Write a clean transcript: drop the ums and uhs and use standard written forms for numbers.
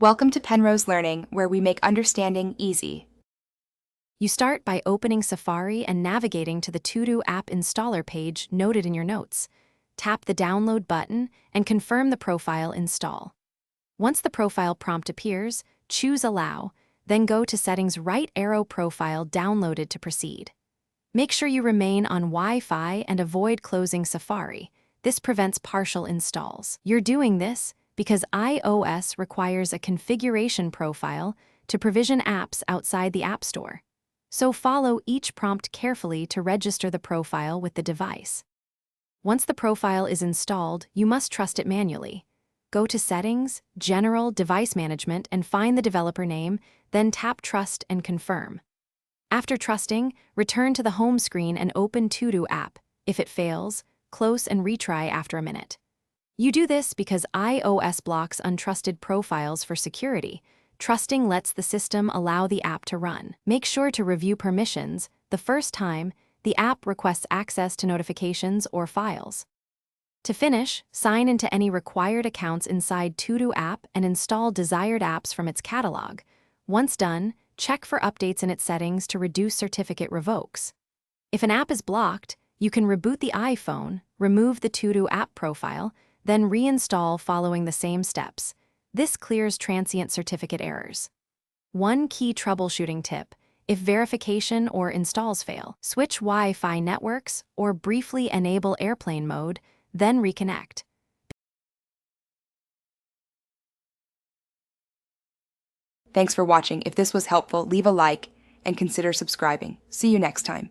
Welcome to Penrose Learning, where we make understanding easy. You start by opening Safari and navigating to the Tutuapp installer page noted in your notes. Tap the Download button and confirm the profile install. Once the profile prompt appears, choose Allow, then go to Settings right arrow Profile Downloaded to proceed. Make sure you remain on Wi-Fi and avoid closing Safari. This prevents partial installs. You're doing this because iOS requires a configuration profile to provision apps outside the App Store. So follow each prompt carefully to register the profile with the device. Once the profile is installed, you must trust it manually. Go to Settings, General Device Management, and find the developer name, then tap Trust and Confirm. After trusting, return to the home screen and open Tutuapp. If it fails, close and retry after a minute. You do this because iOS blocks untrusted profiles for security. Trusting lets the system allow the app to run. Make sure to review permissions the first time the app requests access to notifications or files. To finish, sign into any required accounts inside Tutuapp and install desired apps from its catalog. Once done, check for updates in its settings to reduce certificate revokes. If an app is blocked, you can reboot the iPhone, remove the Tutuapp profile, then reinstall following the same steps. This clears transient certificate errors. One key troubleshooting tip: if verification or installs fail, switch Wi-Fi networks or briefly enable airplane mode, then reconnect. Thanks for watching. If this was helpful, leave a like and consider subscribing. See you next time.